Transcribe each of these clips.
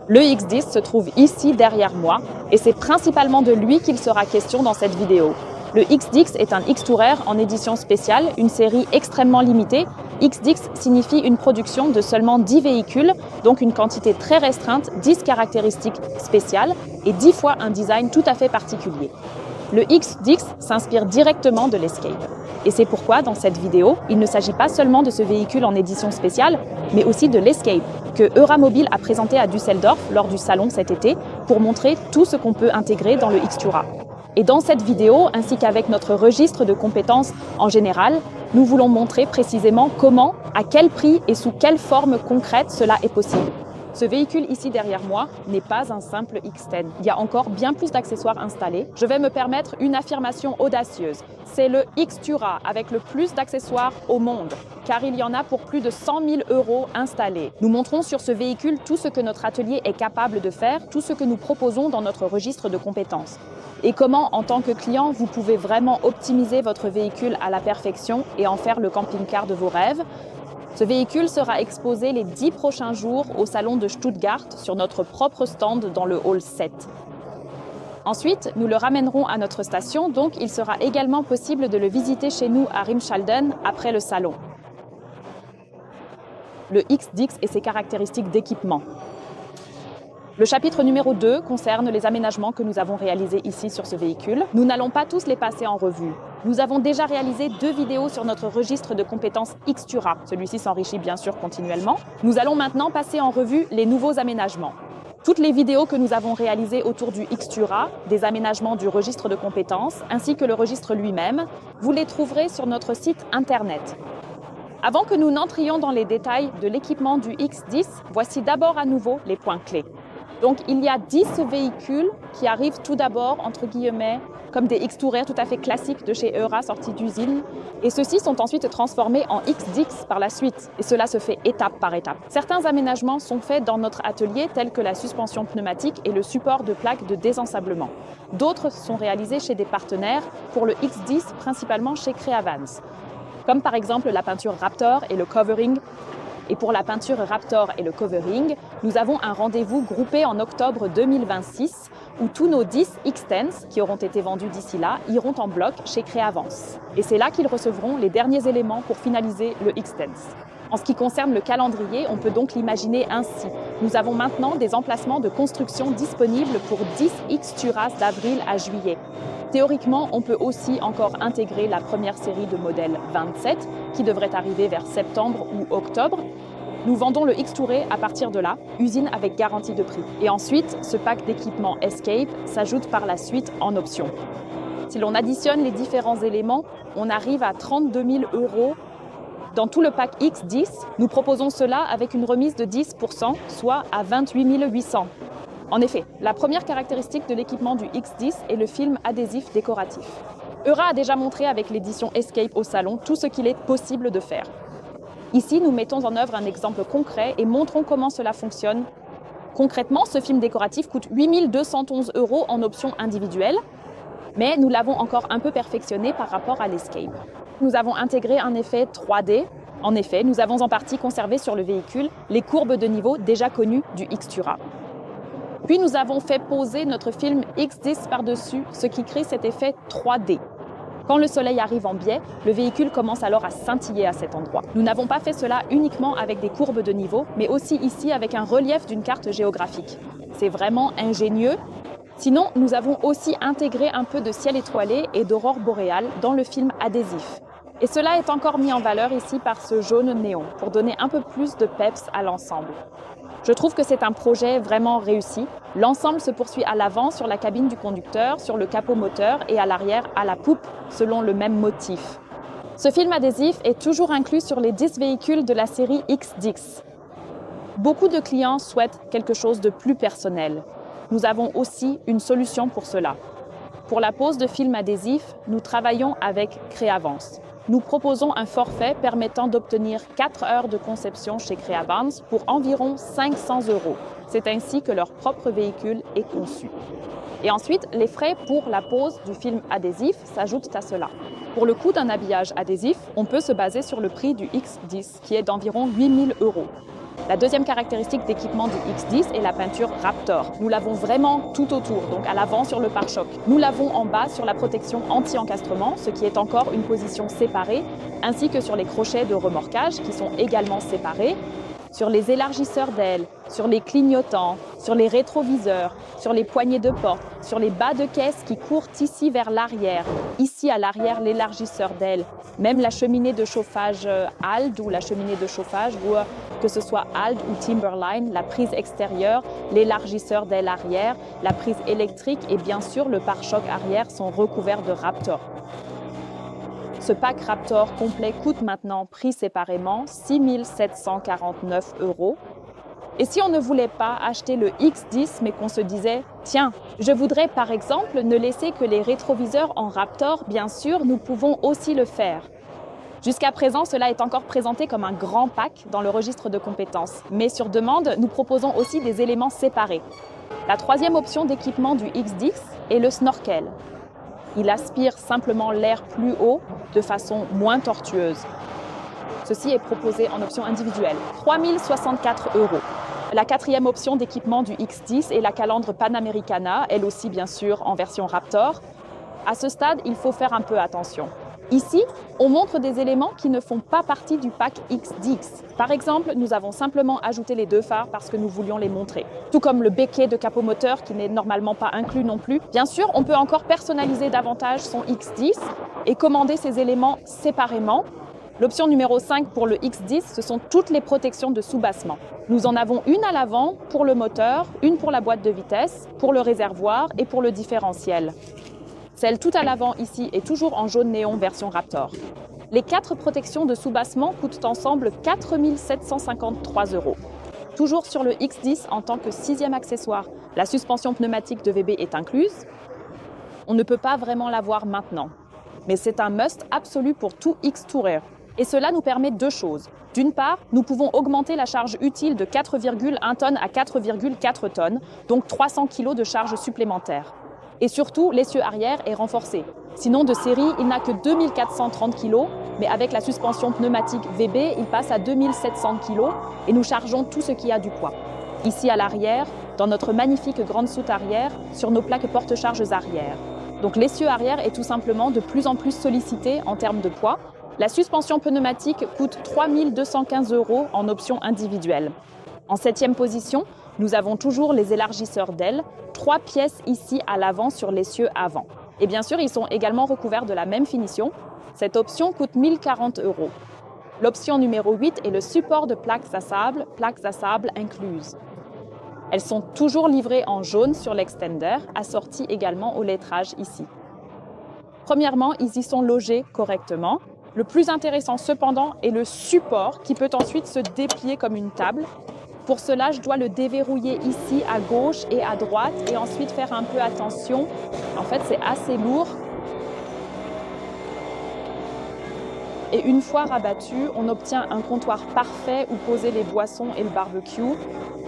Le X10 se trouve ici derrière moi et c'est principalement de lui qu'il sera question dans cette vidéo. Le X10 est un X-Tourer en édition spéciale, une série extrêmement limitée. X10 signifie une production de seulement 10 véhicules, donc une quantité très restreinte, 10 caractéristiques spéciales et 10 fois un design tout à fait particulier. Le X10 s'inspire directement de l'Escape. Et c'est pourquoi, dans cette vidéo, il ne s'agit pas seulement de ce véhicule en édition spéciale, mais aussi de l'Escape, que Euramobil a présenté à Düsseldorf lors du salon cet été, pour montrer tout ce qu'on peut intégrer dans le X-Tura. Et dans cette vidéo, ainsi qu'avec notre registre de compétences en général, nous voulons montrer précisément comment, à quel prix et sous quelle forme concrète cela est possible. Ce véhicule ici derrière moi n'est pas un simple X10. Il y a encore bien plus d'accessoires installés. Je vais me permettre une affirmation audacieuse. C'est le X-Tura avec le plus d'accessoires au monde, car il y en a pour plus de 100 000 € installés. Nous montrons sur ce véhicule tout ce que notre atelier est capable de faire, tout ce que nous proposons dans notre registre de compétences. Et comment, en tant que client, vous pouvez vraiment optimiser votre véhicule à la perfection et en faire le camping-car de vos rêves. Ce véhicule sera exposé les 10 prochains jours au salon de Stuttgart sur notre propre stand dans le hall 7. Ensuite, nous le ramènerons à notre station, donc il sera également possible de le visiter chez nous à Riemschalden après le salon. Le X10 et ses caractéristiques d'équipement. Le chapitre numéro 2 concerne les aménagements que nous avons réalisés ici sur ce véhicule. Nous n'allons pas tous les passer en revue. Nous avons déjà réalisé 2 vidéos sur notre registre de compétences X-Tura. Celui-ci s'enrichit bien sûr continuellement. Nous allons maintenant passer en revue les nouveaux aménagements. Toutes les vidéos que nous avons réalisées autour du X-Tura, des aménagements du registre de compétences, ainsi que le registre lui-même, vous les trouverez sur notre site internet. Avant que nous n'entrions dans les détails de l'équipement du X10, voici d'abord à nouveau les points clés. Donc, il y a 10 véhicules qui arrivent tout d'abord, entre guillemets, comme des X-Tourer tout à fait classiques de chez Eura sortis d'usine. Et ceux-ci sont ensuite transformés en X10 par la suite. Et cela se fait étape par étape. Certains aménagements sont faits dans notre atelier, tels que la suspension pneumatique et le support de plaques de désensablement. D'autres sont réalisés chez des partenaires, pour le X10 principalement chez Creavans, comme par exemple la peinture Raptor et le covering. Et pour la peinture Raptor et le covering, nous avons un rendez-vous groupé en octobre 2026 où tous nos 10 X10s qui auront été vendus d'ici là iront en bloc chez Creavans. Et c'est là qu'ils recevront les derniers éléments pour finaliser le X10. En ce qui concerne le calendrier, on peut donc l'imaginer ainsi. Nous avons maintenant des emplacements de construction disponibles pour 10 X-Turas d'avril à juillet. Théoriquement, on peut aussi encore intégrer la première série de modèles 27 qui devrait arriver vers septembre ou octobre. Nous vendons le X-Tourer à partir de là, usine avec garantie de prix. Et ensuite, ce pack d'équipement Escape s'ajoute par la suite en option. Si l'on additionne les différents éléments, on arrive à 32 000 € dans tout le pack X10. Nous proposons cela avec une remise de 10%, soit à 28 800 €. En effet, la première caractéristique de l'équipement du X10 est le film adhésif décoratif. Eura a déjà montré avec l'édition Escape au salon tout ce qu'il est possible de faire. Ici, nous mettons en œuvre un exemple concret et montrons comment cela fonctionne. Concrètement, ce film décoratif coûte 8 211 € en option individuelle, mais nous l'avons encore un peu perfectionné par rapport à l'Escape. Nous avons intégré un effet 3D. En effet, nous avons en partie conservé sur le véhicule les courbes de niveau déjà connues du X-Tura. Puis nous avons fait poser notre film X10 par-dessus, ce qui crée cet effet 3D. Quand le soleil arrive en biais, le véhicule commence alors à scintiller à cet endroit. Nous n'avons pas fait cela uniquement avec des courbes de niveau, mais aussi ici avec un relief d'une carte géographique. C'est vraiment ingénieux. Sinon, nous avons aussi intégré un peu de ciel étoilé et d'aurore boréale dans le film adhésif. Et cela est encore mis en valeur ici par ce jaune néon, pour donner un peu plus de peps à l'ensemble. Je trouve que c'est un projet vraiment réussi. L'ensemble se poursuit à l'avant sur la cabine du conducteur, sur le capot moteur et à l'arrière à la poupe, selon le même motif. Ce film adhésif est toujours inclus sur les 10 véhicules de la série X10. Beaucoup de clients souhaitent quelque chose de plus personnel. Nous avons aussi une solution pour cela. Pour la pose de film adhésif, nous travaillons avec Creavans. Nous proposons un forfait permettant d'obtenir 4 heures de conception chez Creavans pour environ 500 €. C'est ainsi que leur propre véhicule est conçu. Et ensuite, les frais pour la pose du film adhésif s'ajoutent à cela. Pour le coût d'un habillage adhésif, on peut se baser sur le prix du X10, qui est d'environ 8 000 €. La deuxième caractéristique d'équipement du X10 est la peinture Raptor. Nous l'avons vraiment tout autour, donc à l'avant sur le pare-choc. Nous l'avons en bas sur la protection anti-encastrement, ce qui est encore une position séparée, ainsi que sur les crochets de remorquage qui sont également séparés, sur les élargisseurs d'ailes, sur les clignotants, sur les rétroviseurs, sur les poignées de porte, sur les bas de caisse qui courent ici vers l'arrière. Ici à l'arrière, l'élargisseur d'ailes, même la cheminée de chauffage ALD ou la cheminée de chauffage, ou que ce soit ALD ou Timberline, la prise extérieure, l'élargisseur d'aile arrière, la prise électrique et bien sûr le pare-choc arrière sont recouverts de Raptor. Ce pack Raptor complet coûte maintenant, pris séparément, 6 749 €. Et si on ne voulait pas acheter le X10, mais qu'on se disait « Tiens, je voudrais par exemple ne laisser que les rétroviseurs en Raptor, bien sûr, nous pouvons aussi le faire. » Jusqu'à présent, cela est encore présenté comme un grand pack dans le registre de compétences. Mais sur demande, nous proposons aussi des éléments séparés. La troisième option d'équipement du X10 est le snorkel. Il aspire simplement l'air plus haut de façon moins tortueuse. Ceci est proposé en option individuelle, 3 064 €. La quatrième option d'équipement du X10 est la calandre Panamericana, elle aussi bien sûr en version Raptor. À ce stade, il faut faire un peu attention. Ici, on montre des éléments qui ne font pas partie du pack X10. Par exemple, nous avons simplement ajouté les deux phares parce que nous voulions les montrer. Tout comme le béquet de capot moteur qui n'est normalement pas inclus non plus. Bien sûr, on peut encore personnaliser davantage son X10 et commander ces éléments séparément. L'option numéro 5 pour le X10, ce sont toutes les protections de soubassement. Nous en avons une à l'avant pour le moteur, une pour la boîte de vitesse, pour le réservoir et pour le différentiel. Celle tout à l'avant ici est toujours en jaune néon version Raptor. Les 4 protections de soubassement coûtent ensemble 4 753 €. Toujours sur le X10 en tant que 6e accessoire, la suspension pneumatique de VB est incluse. On ne peut pas vraiment la voir maintenant, mais c'est un must absolu pour tout X-Tourer. Et cela nous permet deux choses. D'une part, nous pouvons augmenter la charge utile de 4,1 tonnes à 4,4 tonnes, donc 300 kg de charge supplémentaire. Et surtout, l'essieu arrière est renforcé. Sinon, de série, il n'a que 2430 kg, mais avec la suspension pneumatique VB, il passe à 2700 kg et nous chargeons tout ce qui a du poids. Ici à l'arrière, dans notre magnifique grande soute arrière, sur nos plaques porte-charges arrière. Donc l'essieu arrière est tout simplement de plus en plus sollicité en termes de poids. La suspension pneumatique coûte 3 215 € en option individuelle. En 7e position, nous avons toujours les élargisseurs d'ailes, 3 pièces ici à l'avant sur l'essieu avant. Et bien sûr, ils sont également recouverts de la même finition. Cette option coûte 1 040 €. L'option numéro 8 est le support de plaques à sable incluses. Elles sont toujours livrées en jaune sur l'extender, assorties également au lettrage ici. Premièrement, ils y sont logés correctement. Le plus intéressant cependant est le support qui peut ensuite se déplier comme une table. Pour cela, je dois le déverrouiller ici à gauche et à droite et ensuite faire un peu attention. En fait, c'est assez lourd. Et une fois rabattu, on obtient un comptoir parfait où poser les boissons et le barbecue.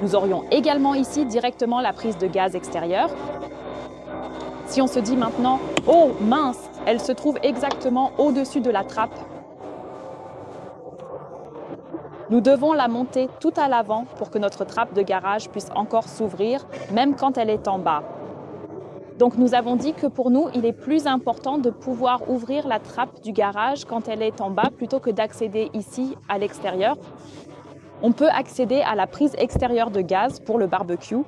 Nous aurions également ici directement la prise de gaz extérieure. Si on se dit maintenant « Oh mince, elle se trouve exactement au-dessus de la trappe », nous devons la monter tout à l'avant pour que notre trappe de garage puisse encore s'ouvrir, même quand elle est en bas. Donc nous avons dit que pour nous, il est plus important de pouvoir ouvrir la trappe du garage quand elle est en bas plutôt que d'accéder ici à l'extérieur. On peut accéder à la prise extérieure de gaz pour le barbecue.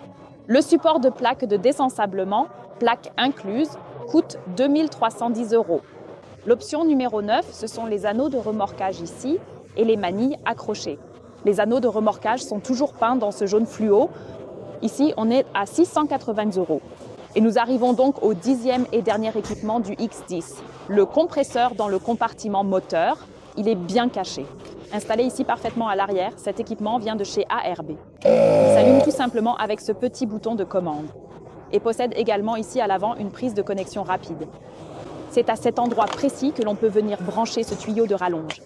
Le support de plaque de désensablement, plaque incluse, coûte 2 310 €. L'option numéro 9, ce sont les anneaux de remorquage ici et les manilles accrochées. Les anneaux de remorquage sont toujours peints dans ce jaune fluo. Ici, on est à 680 €. Et nous arrivons donc au 10e et dernier équipement du X10, le compresseur dans le compartiment moteur. Il est bien caché. Installé ici parfaitement à l'arrière, cet équipement vient de chez ARB. Il s'allume tout simplement avec ce petit bouton de commande et possède également ici à l'avant une prise de connexion rapide. C'est à cet endroit précis que l'on peut venir brancher ce tuyau de rallonge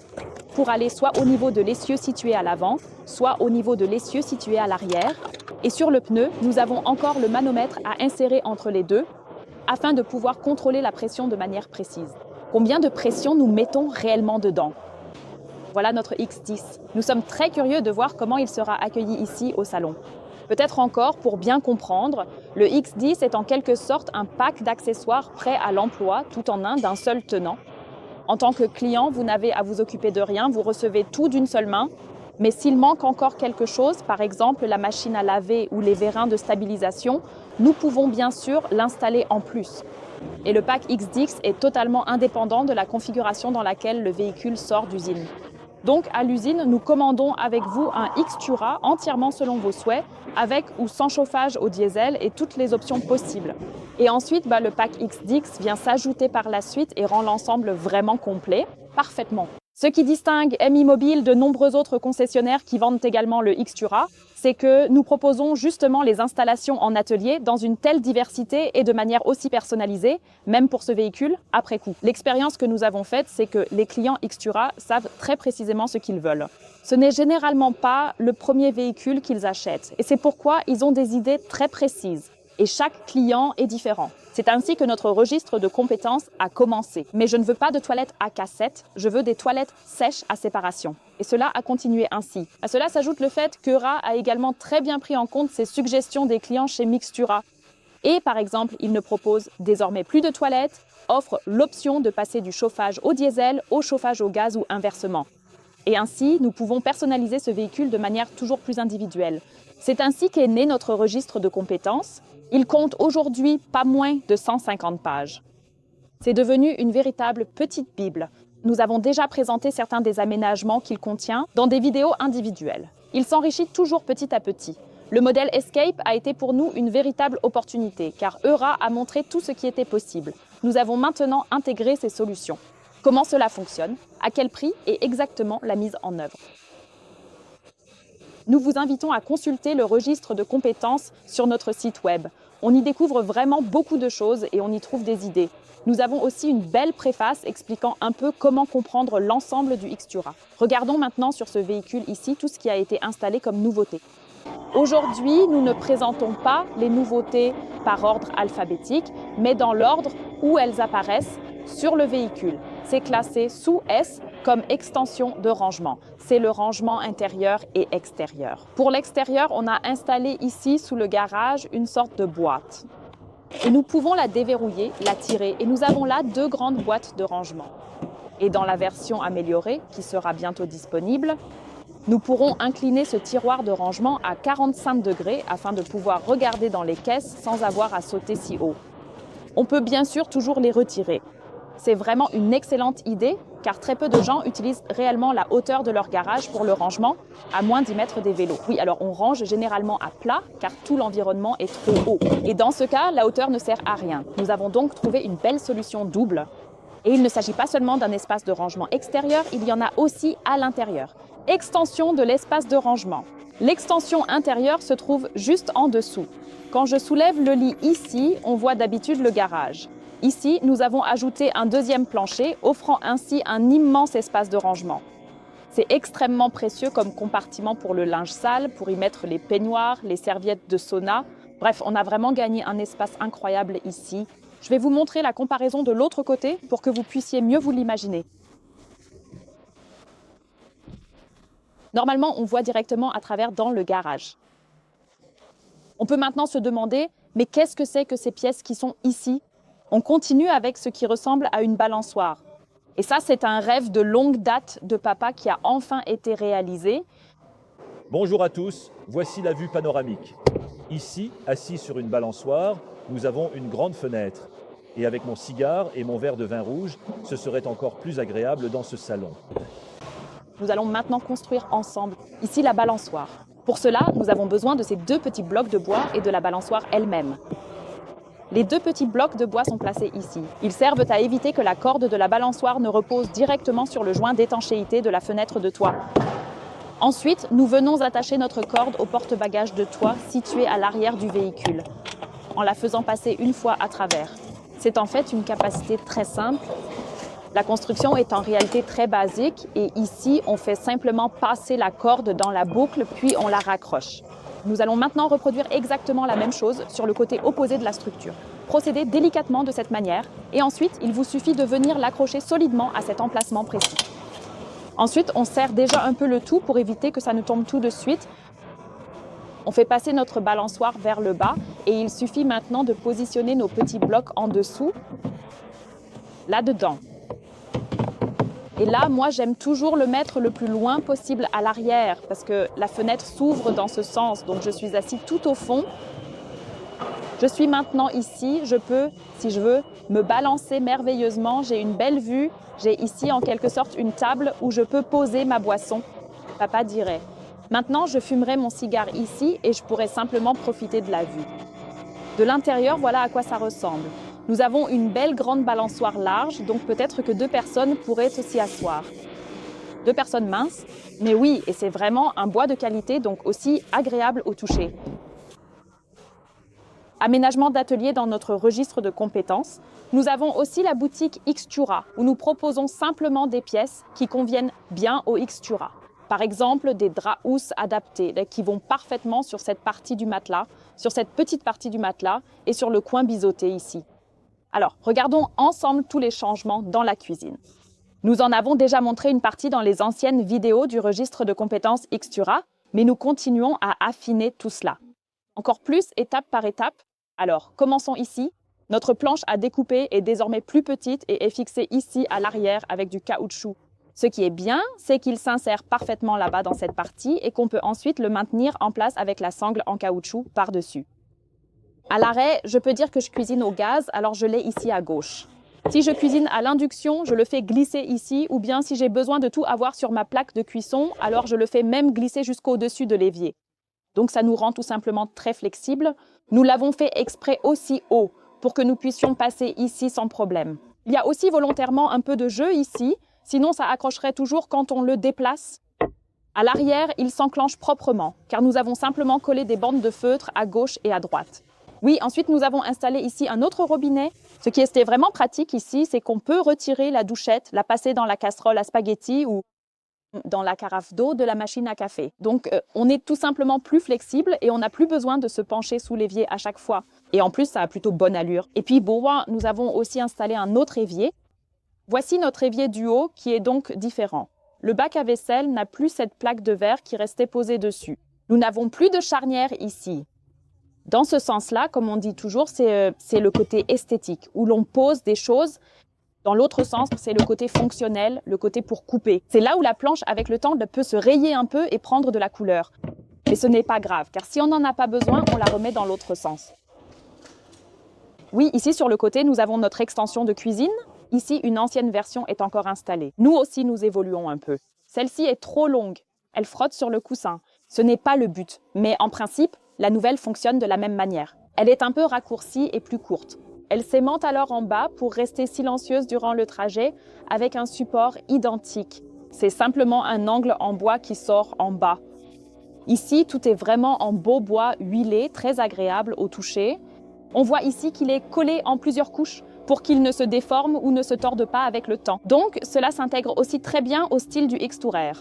pour aller soit au niveau de l'essieu situé à l'avant, soit au niveau de l'essieu situé à l'arrière. Et sur le pneu, nous avons encore le manomètre à insérer entre les deux afin de pouvoir contrôler la pression de manière précise. Combien de pression nous mettons réellement dedans? Voilà notre X10. Nous sommes très curieux de voir comment il sera accueilli ici au salon. Peut-être encore, pour bien comprendre, le X10 est en quelque sorte un pack d'accessoires prêts à l'emploi, tout en un d'un seul tenant. En tant que client, vous n'avez à vous occuper de rien, vous recevez tout d'une seule main. Mais s'il manque encore quelque chose, par exemple la machine à laver ou les vérins de stabilisation, nous pouvons bien sûr l'installer en plus. Et le pack X10 est totalement indépendant de la configuration dans laquelle le véhicule sort d'usine. Donc, à l'usine, nous commandons avec vous un Xtura entièrement selon vos souhaits, avec ou sans chauffage au diesel et toutes les options possibles. Et ensuite, le pack X10 vient s'ajouter par la suite et rend l'ensemble vraiment complet, parfaitement. Ce qui distingue MI Mobile de nombreux autres concessionnaires qui vendent également le Xtura, c'est que nous proposons justement les installations en atelier dans une telle diversité et de manière aussi personnalisée, même pour ce véhicule, après coup. L'expérience que nous avons faite, c'est que les clients Xtura savent très précisément ce qu'ils veulent. Ce n'est généralement pas le premier véhicule qu'ils achètent, et c'est pourquoi ils ont des idées très précises. Et chaque client est différent. C'est ainsi que notre registre de compétences a commencé. Mais je ne veux pas de toilettes à cassette, je veux des toilettes sèches à séparation. Et cela a continué ainsi. À cela s'ajoute le fait qu'Eura a également très bien pris en compte ces suggestions des clients chez Mixtura. Et par exemple, il ne propose désormais plus de toilettes, offre l'option de passer du chauffage au diesel au chauffage au gaz ou inversement. Et ainsi, nous pouvons personnaliser ce véhicule de manière toujours plus individuelle. C'est ainsi qu'est né notre registre de compétences. Il compte aujourd'hui pas moins de 150 pages. C'est devenu une véritable petite Bible. Nous avons déjà présenté certains des aménagements qu'il contient dans des vidéos individuelles. Il s'enrichit toujours petit à petit. Le modèle Escape a été pour nous une véritable opportunité, car Eura a montré tout ce qui était possible. Nous avons maintenant intégré ces solutions. Comment cela fonctionne, à quel prix et exactement la mise en œuvre. Nous vous invitons à consulter le registre de compétences sur notre site web. On y découvre vraiment beaucoup de choses et on y trouve des idées. Nous avons aussi une belle préface expliquant un peu comment comprendre l'ensemble du Xtura. Regardons maintenant sur ce véhicule ici tout ce qui a été installé comme nouveauté. Aujourd'hui, nous ne présentons pas les nouveautés par ordre alphabétique, mais dans l'ordre où elles apparaissent sur le véhicule. C'est classé sous S comme extension de rangement. C'est le rangement intérieur et extérieur. Pour l'extérieur, on a installé ici sous le garage une sorte de boîte. Et nous pouvons la déverrouiller, la tirer et nous avons là 2 grandes boîtes de rangement. Et dans la version améliorée, qui sera bientôt disponible, nous pourrons incliner ce tiroir de rangement à 45 degrés afin de pouvoir regarder dans les caisses sans avoir à sauter si haut. On peut bien sûr toujours les retirer. C'est vraiment une excellente idée car très peu de gens utilisent réellement la hauteur de leur garage pour le rangement, à moins d'y mettre des vélos. Oui, alors on range généralement à plat car tout l'environnement est trop haut. Et dans ce cas, la hauteur ne sert à rien. Nous avons donc trouvé une belle solution double. Et il ne s'agit pas seulement d'un espace de rangement extérieur, il y en a aussi à l'intérieur. Extension de l'espace de rangement. L'extension intérieure se trouve juste en dessous. Quand je soulève le lit ici, on voit d'habitude le garage. Ici, nous avons ajouté un deuxième plancher, offrant ainsi un immense espace de rangement. C'est extrêmement précieux comme compartiment pour le linge sale, pour y mettre les peignoirs, les serviettes de sauna. Bref, on a vraiment gagné un espace incroyable ici. Je vais vous montrer la comparaison de l'autre côté pour que vous puissiez mieux vous l'imaginer. Normalement, on voit directement à travers dans le garage. On peut maintenant se demander, mais qu'est-ce que c'est que ces pièces qui sont ici ? On continue avec ce qui ressemble à une balançoire. Et ça, c'est un rêve de longue date de papa qui a enfin été réalisé. Bonjour à tous, voici la vue panoramique. Ici, assis sur une balançoire, nous avons une grande fenêtre. Et avec mon cigare et mon verre de vin rouge, ce serait encore plus agréable dans ce salon. Nous allons maintenant construire ensemble, ici la balançoire. Pour cela, nous avons besoin de ces 2 petits blocs de bois et de la balançoire elle-même. Les 2 petits blocs de bois sont placés ici. Ils servent à éviter que la corde de la balançoire ne repose directement sur le joint d'étanchéité de la fenêtre de toit. Ensuite, nous venons attacher notre corde au porte-bagages de toit situé à l'arrière du véhicule, en la faisant passer une fois à travers. C'est en fait une capacité très simple. La construction est en réalité très basique et ici, on fait simplement passer la corde dans la boucle puis on la raccroche. Nous allons maintenant reproduire exactement la même chose sur le côté opposé de la structure. Procédez délicatement de cette manière et ensuite, il vous suffit de venir l'accrocher solidement à cet emplacement précis. Ensuite, on serre déjà un peu le tout pour éviter que ça ne tombe tout de suite. On fait passer notre balançoire vers le bas et il suffit maintenant de positionner nos petits blocs en dessous, là-dedans. Et là, moi, j'aime toujours le mettre le plus loin possible à l'arrière parce que la fenêtre s'ouvre dans ce sens. Donc, je suis assis tout au fond. Je suis maintenant ici. Je peux, si je veux, me balancer merveilleusement. J'ai une belle vue. J'ai ici, en quelque sorte, une table où je peux poser ma boisson. Papa dirait. Maintenant, je fumerai mon cigare ici et je pourrai simplement profiter de la vue. De l'intérieur, voilà à quoi ça ressemble. Nous avons une belle grande balançoire large, donc peut-être que 2 personnes pourraient aussi asseoir. 2 personnes minces, mais oui, et c'est vraiment un bois de qualité, donc aussi agréable au toucher. Aménagement d'atelier dans notre registre de compétences. Nous avons aussi la boutique Xtura, où nous proposons simplement des pièces qui conviennent bien au Xtura. Par exemple, des draps housses adaptés qui vont parfaitement sur cette partie du matelas, sur cette petite partie du matelas et sur le coin biseauté ici. Alors, regardons ensemble tous les changements dans la cuisine. Nous en avons déjà montré une partie dans les anciennes vidéos du registre de compétences Xtura, mais nous continuons à affiner tout cela. Encore plus, étape par étape. Alors, commençons ici. Notre planche à découper est désormais plus petite et est fixée ici à l'arrière avec du caoutchouc. Ce qui est bien, c'est qu'il s'insère parfaitement là-bas dans cette partie et qu'on peut ensuite le maintenir en place avec la sangle en caoutchouc par-dessus. À l'arrêt, je peux dire que je cuisine au gaz, alors je l'ai ici à gauche. Si je cuisine à l'induction, je le fais glisser ici, ou bien si j'ai besoin de tout avoir sur ma plaque de cuisson, alors je le fais même glisser jusqu'au-dessus de l'évier. Donc ça nous rend tout simplement très flexibles. Nous l'avons fait exprès aussi haut, pour que nous puissions passer ici sans problème. Il y a aussi volontairement un peu de jeu ici, sinon ça accrocherait toujours quand on le déplace. À l'arrière, il s'enclenche proprement, car nous avons simplement collé des bandes de feutre à gauche et à droite. Oui, ensuite nous avons installé ici un autre robinet. Ce qui était vraiment pratique ici, c'est qu'on peut retirer la douchette, la passer dans la casserole à spaghetti ou dans la carafe d'eau de la machine à café. Donc on est tout simplement plus flexible et on n'a plus besoin de se pencher sous l'évier à chaque fois. Et en plus, ça a plutôt bonne allure. Et puis nous avons aussi installé un autre évier. Voici notre évier du haut qui est donc différent. Le bac à vaisselle n'a plus cette plaque de verre qui restait posée dessus. Nous n'avons plus de charnière ici. Dans ce sens-là, comme on dit toujours, c'est le côté esthétique, où l'on pose des choses. Dans l'autre sens, c'est le côté fonctionnel, le côté pour couper. C'est là où la planche, avec le temps, peut se rayer un peu et prendre de la couleur. Mais ce n'est pas grave, car si on n'en a pas besoin, on la remet dans l'autre sens. Oui, ici sur le côté, nous avons notre extension de cuisine. Ici, une ancienne version est encore installée. Nous aussi, nous évoluons un peu. Celle-ci est trop longue. Elle frotte sur le coussin. Ce n'est pas le but, mais en principe, la nouvelle fonctionne de la même manière. Elle est un peu raccourcie et plus courte. Elle s'aimante alors en bas pour rester silencieuse durant le trajet avec un support identique. C'est simplement un angle en bois qui sort en bas. Ici, tout est vraiment en beau bois huilé, très agréable au toucher. On voit ici qu'il est collé en plusieurs couches pour qu'il ne se déforme ou ne se torde pas avec le temps. Donc, cela s'intègre aussi très bien au style du Xtourer.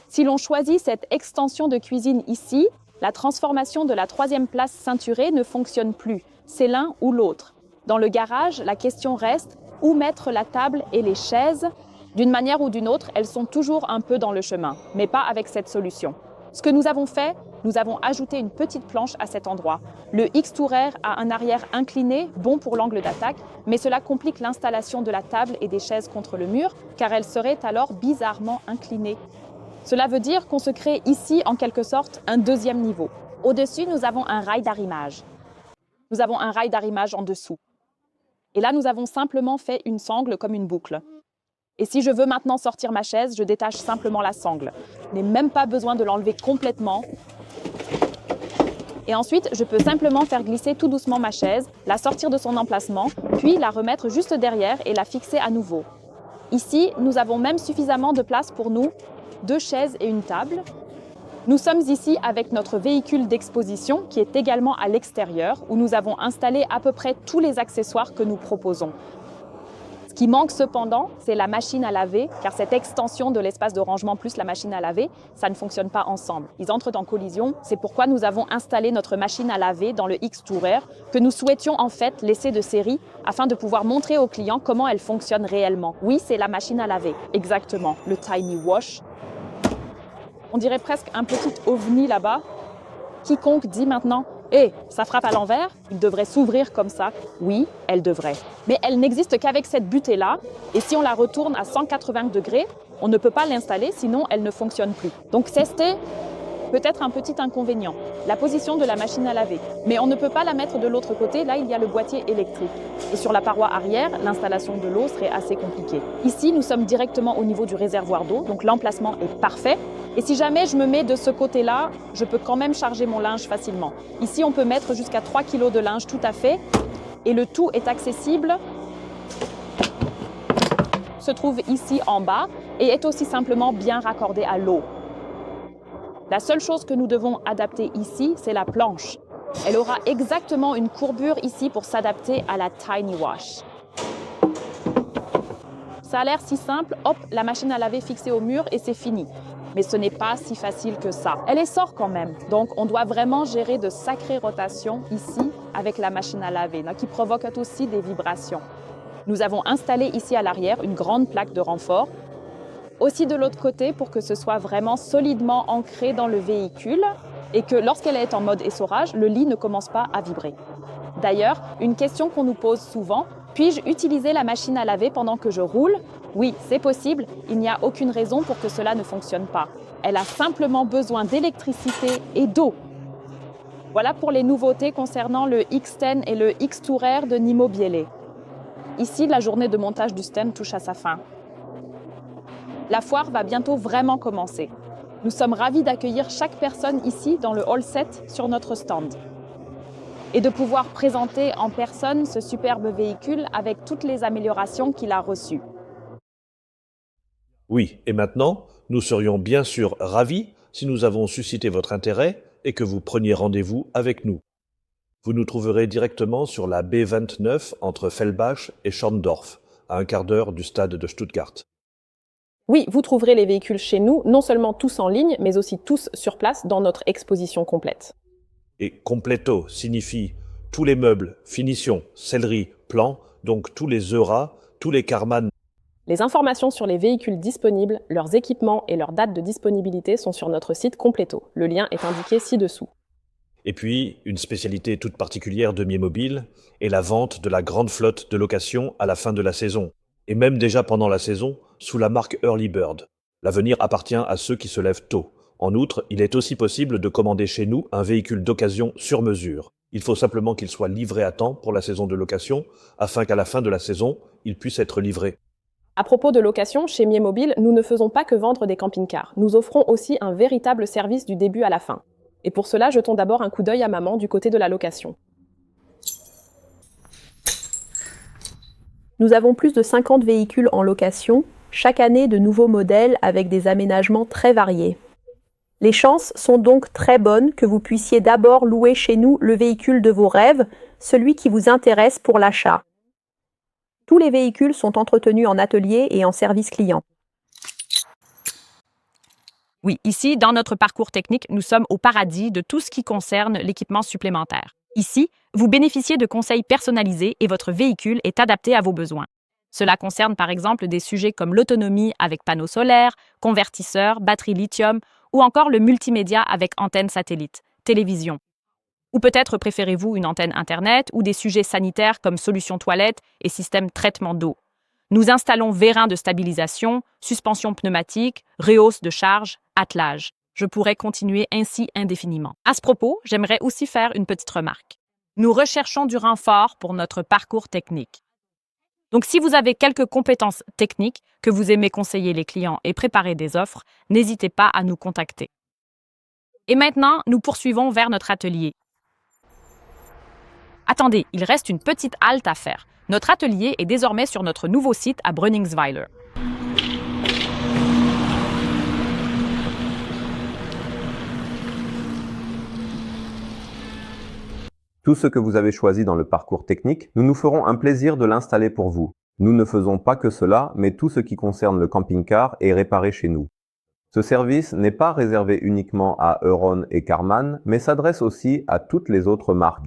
Si l'on choisit cette extension de cuisine ici, la transformation de la 3e place ceinturée ne fonctionne plus. C'est l'un ou l'autre. Dans le garage, la question reste où mettre la table et les chaises. D'une manière ou d'une autre, elles sont toujours un peu dans le chemin, mais pas avec cette solution. Ce que nous avons fait, nous avons ajouté une petite planche à cet endroit. Le Xtourer a un arrière incliné, bon pour l'angle d'attaque, mais cela complique l'installation de la table et des chaises contre le mur, car elles seraient alors bizarrement inclinées. Cela veut dire qu'on se crée ici, en quelque sorte, un 2e niveau. Au-dessus, nous avons un rail d'arrimage. Nous avons un rail d'arrimage en dessous. Et là, nous avons simplement fait une sangle comme une boucle. Et si je veux maintenant sortir ma chaise, je détache simplement la sangle. Je n'ai même pas besoin de l'enlever complètement. Et ensuite, je peux simplement faire glisser tout doucement ma chaise, la sortir de son emplacement, puis la remettre juste derrière et la fixer à nouveau. Ici, nous avons même suffisamment de place pour nous, 2 chaises et une table. Nous sommes ici avec notre véhicule d'exposition qui est également à l'extérieur où nous avons installé à peu près tous les accessoires que nous proposons. Ce Ce qui manque cependant, c'est la machine à laver, car cette extension de l'espace de rangement plus la machine à laver, ça ne fonctionne pas ensemble. Ils entrent en collision, c'est pourquoi nous avons installé notre machine à laver dans le X-Tourer, que nous souhaitions en fait laisser de série, afin de pouvoir montrer aux clients comment elle fonctionne réellement. Oui, c'est la machine à laver, exactement, le Tiny Wash. On dirait presque un petit ovni là-bas. Quiconque dit maintenant « Hé, ça frappe à l'envers, il devrait s'ouvrir comme ça », oui, elle devrait. Mais elle n'existe qu'avec cette butée-là, et si on la retourne à 180 degrés, on ne peut pas l'installer, sinon elle ne fonctionne plus. Donc c'était peut-être un petit inconvénient, la position de la machine à laver. Mais on ne peut pas la mettre de l'autre côté, là il y a le boîtier électrique. Et sur la paroi arrière, l'installation de l'eau serait assez compliquée. Ici, nous sommes directement au niveau du réservoir d'eau, donc l'emplacement est parfait. Et si jamais je me mets de ce côté-là, je peux quand même charger mon linge facilement. Ici, on peut mettre jusqu'à 3 kg de linge tout à fait. Et le tout est accessible, se trouve ici en bas et est aussi simplement bien raccordé à l'eau. La seule chose que nous devons adapter ici, c'est la planche. Elle aura exactement une courbure ici pour s'adapter à la Tiny Wash. Ça a l'air si simple, hop, la machine à laver fixée au mur et c'est fini. Mais ce n'est pas si facile que ça. Elle essore quand même, donc on doit vraiment gérer de sacrées rotations ici avec la machine à laver, qui provoque aussi des vibrations. Nous avons installé ici à l'arrière une grande plaque de renfort, aussi de l'autre côté pour que ce soit vraiment solidement ancré dans le véhicule et que lorsqu'elle est en mode essorage, le lit ne commence pas à vibrer. D'ailleurs, une question qu'on nous pose souvent, puis-je utiliser la machine à laver pendant que je roule? Oui, c'est possible, il n'y a aucune raison pour que cela ne fonctionne pas. Elle a simplement besoin d'électricité et d'eau. Voilà pour les nouveautés concernant le X10 et le X-Tourer de Nimo Biellé. Ici, la journée de montage du stand touche à sa fin. La foire va bientôt vraiment commencer. Nous sommes ravis d'accueillir chaque personne ici dans le Hall 7 sur notre stand et de pouvoir présenter en personne ce superbe véhicule avec toutes les améliorations qu'il a reçues. Oui, et maintenant, nous serions bien sûr ravis si nous avons suscité votre intérêt et que vous preniez rendez-vous avec nous. Vous nous trouverez directement sur la B29 entre Fellbach et Schorndorf, à un quart d'heure du stade de Stuttgart. Oui, vous trouverez les véhicules chez nous, non seulement tous en ligne, mais aussi tous sur place dans notre exposition complète. Et completo signifie tous les meubles, finitions, sellerie, plans, donc tous les euras, tous les Karmann. Les informations sur les véhicules disponibles, leurs équipements et leur date de disponibilité sont sur notre site Completo. Le lien est indiqué ci-dessous. Et puis, une spécialité toute particulière de Miemobile est la vente de la grande flotte de location à la fin de la saison, et même déjà pendant la saison, sous la marque Early Bird. L'avenir appartient à ceux qui se lèvent tôt. En outre, il est aussi possible de commander chez nous un véhicule d'occasion sur mesure. Il faut simplement qu'il soit livré à temps pour la saison de location, afin qu'à la fin de la saison, il puisse être livré. À propos de location, chez Miemobile, nous ne faisons pas que vendre des camping-cars. Nous offrons aussi un véritable service du début à la fin. Et pour cela, jetons d'abord un coup d'œil à maman du côté de la location. Nous avons plus de 50 véhicules en location, chaque année de nouveaux modèles avec des aménagements très variés. Les chances sont donc très bonnes que vous puissiez d'abord louer chez nous le véhicule de vos rêves, celui qui vous intéresse pour l'achat. Tous les véhicules sont entretenus en atelier et en service client. Oui, ici, dans notre parcours technique, nous sommes au paradis de tout ce qui concerne l'équipement supplémentaire. Ici, vous bénéficiez de conseils personnalisés et votre véhicule est adapté à vos besoins. Cela concerne par exemple des sujets comme l'autonomie avec panneaux solaires, convertisseurs, batterie lithium ou encore le multimédia avec antenne satellite, télévision. Ou peut-être préférez-vous une antenne Internet ou des sujets sanitaires comme solution toilette et système traitement d'eau. Nous installons vérins de stabilisation, suspension pneumatique, rehausse de charge, attelage. Je pourrais continuer ainsi indéfiniment. À ce propos, j'aimerais aussi faire une petite remarque. Nous recherchons du renfort pour notre parcours technique. Donc si vous avez quelques compétences techniques, que vous aimez conseiller les clients et préparer des offres, n'hésitez pas à nous contacter. Et maintenant, nous poursuivons vers notre atelier. Attendez, il reste une petite halte à faire. Notre atelier est désormais sur notre nouveau site à Brunningsweiler. Tout ce que vous avez choisi dans le parcours technique, nous nous ferons un plaisir de l'installer pour vous. Nous ne faisons pas que cela, mais tout ce qui concerne le camping-car est réparé chez nous. Ce service n'est pas réservé uniquement à Euron et Karman, mais s'adresse aussi à toutes les autres marques.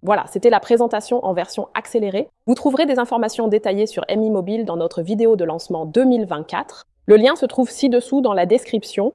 Voilà, c'était la présentation en version accélérée. Vous trouverez des informations détaillées sur MI Mobile dans notre vidéo de lancement 2024. Le lien se trouve ci-dessous dans la description.